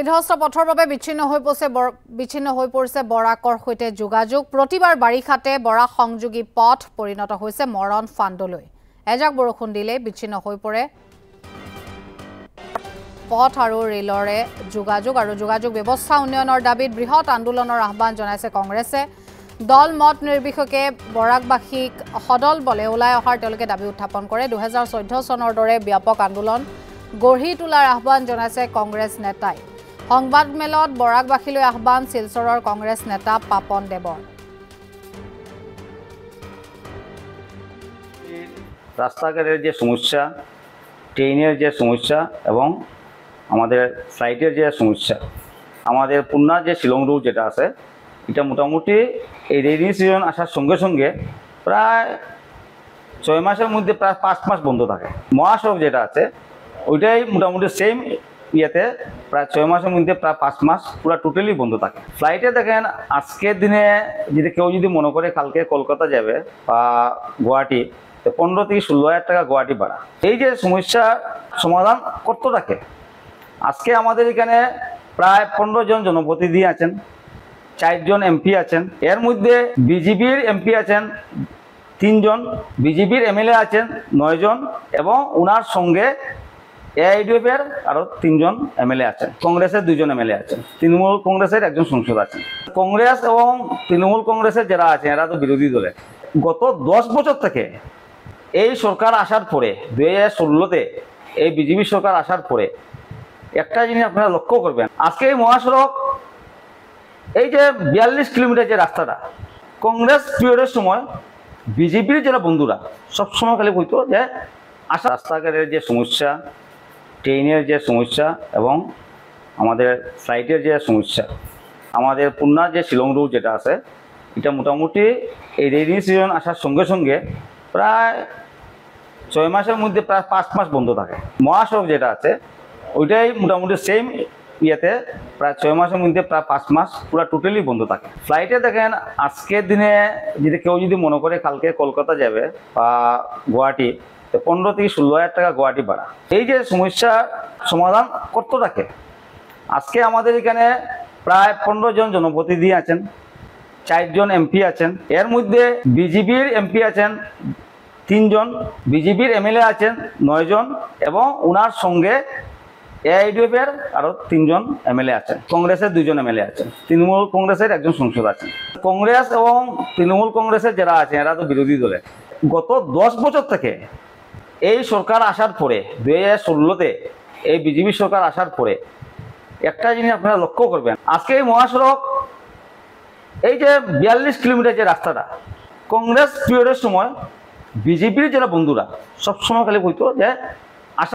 বিধ্বস্ত পথৰ বাবে বিচ্ছিন্ন হৈ পৰিছে বৰাকৰ সৈতে যোগাযোগ প্ৰতিবাৰ বাৰিষাতে বৰাক সংযোগী পথ পৰিণত হৈছে মৰণ ফাণ্ডলৈ এজাক বৰষুণ দিলে বিচ্ছিন্ন হৈ পৰে পথ আৰু ৰেলৰে যোগাযোগ ব্যৱস্থা উন্নয়নৰ দাবীত বৃহৎ আন্দোলনৰ আহ্বান জনাইছে কংগ্ৰেছে দল মত নিৰ্বিশেষে বৰাকবাসীক সদল বলে ওলাই অহাৰ তেওঁলোকে দাবী উত্থাপন কৰে 2014 চনৰ দৰে ব্যাপক আন্দোলন গঢ়ি তোলাৰ আহ্বান জনাইছে কংগ্ৰেছ নেতাই সংবাদমেলত বৰাকবাসীলৈ আহ্বান শিলচৰৰ কংগ্ৰেছ নেতা পাপন দেৱৰ রাস্তাঘাটের যে সমস্যা ট্রেনের যে সমস্যা এবং আমাদের ফ্লাইটের যে সমস্যা আমাদের পুন্নার যে শিলং রুট যেটা আছে এটা মোটামুটি এই রেইনি সিজন আসার সঙ্গে সঙ্গে প্রায় 6 মাসের মধ্যে প্রায় 5 মাস বন্ধ থাকে মহাসড়ক যেটা আছে ওইটাই মোটামুটি সেম ইয়েতে প্রায় 6 মাসের মধ্যে প্রায় 5 মাস পুরো টোটালি বন্ধ থাকে ফ্লাইটে দেখেন আজকের দিনে যদি কেউ যদি মনে করে কালকে কলকাতা যাবে বা গুয়াহাটি 15 থেকে 16,000 টাকা গুয়াহাটি ভাড়া এই যে সমস্যা সমাধান করতে থাকে আজকে আমাদের এখানে প্রায় 15 জন জনপ্রতিনিধি আছেন 4 জন এমপি আছেন এর মধ্যে বিজেপির এমপি আছেন 3 জন বিজেপির এমএলএ আছেন 9 জন এবং ওনার সঙ্গে এআইডিএফ এর আরো 3 জন এমএলএ আছেন কংগ্রেসের 2 জন এমএলএ আছেন তৃণমূল কংগ্রেসের একজন সাংসদ আছেন কংগ্রেস এবং তৃণমূল কংগ্রেসের যারা আছেন এরা তো বিরোধী দলে গত 10 বছর থেকে এই সরকার আসার পরে 2016তে এই বিজেপি সরকার আসার পরে একটা জিনিস আপনারা লক্ষ্য করবেন আজকে এই মহাসড়ক এই যে 42 কিলোমিটার যে রাস্তাটা কংগ্রেস পিরিয়ডের সময় বিজেপির যারা বন্ধুরা সবসময় খালি বলতো যে আসা রাস্তাঘাটের যে সমস্যা ট্রেনের যে সমস্যা এবং আমাদের ফ্লাইটের যে সমস্যা আমাদের পুন্নার যে শিলং রুট যেটা আছে এটা মোটামুটি এই রেইনি সিজন আসার সঙ্গে সঙ্গে প্রায় 6 মাসের মধ্যে প্রায় 5 মাস বন্ধ থাকে মহাসড়ক যেটা আছে ওইটাই মোটামুটি সেম ইয়েতে প্রায় 6 মাসের মধ্যে প্রায় 5 মাস পুরো টোটালি বন্ধ থাকে ফ্লাইটে দেখেন আজকের দিনে যদি কেউ যদি মনে করে কালকে কলকাতা যাবে বা গুয়াহাটি 15 থেকে 16,000 টাকা গুয়াহাটি ভাড়া এই যে সমস্যা সমাধান করতে থাকে আজকে আমাদের এখানে প্রায় 15 জন জনপ্রতিনিধি আছেন 4 জন এমপি আছেন এর মধ্যে বিজেপির এমপি আছেন 3 জন বিজেপির এমএলএ আছেন 9 জন এবং ওনার সঙ্গে এআইডিএফ এর আরো 3 জন এমএলএ আছেন কংগ্রেসের 2 জন এমএলএ আছেন তৃণমূল কংগ্রেসের একজন সাংসদ আছেন কংগ্রেস এবং তৃণমূল কংগ্রেসের যারা আছেন এরা তো বিরোধী দলে গত 10 বছর থেকে এই সরকার আসার পরে 2016তে এই বিজেপি সরকার আসার পরে একটা জিনিস আপনারা লক্ষ্য করবেন আজকে এই মহাসড়ক এই যে 42 কিলোমিটার যে রাস্তাটা কংগ্রেস পিরিয়ডের সময় বিজেপির যারা বন্ধুরা সবসময় খালি বলতো যে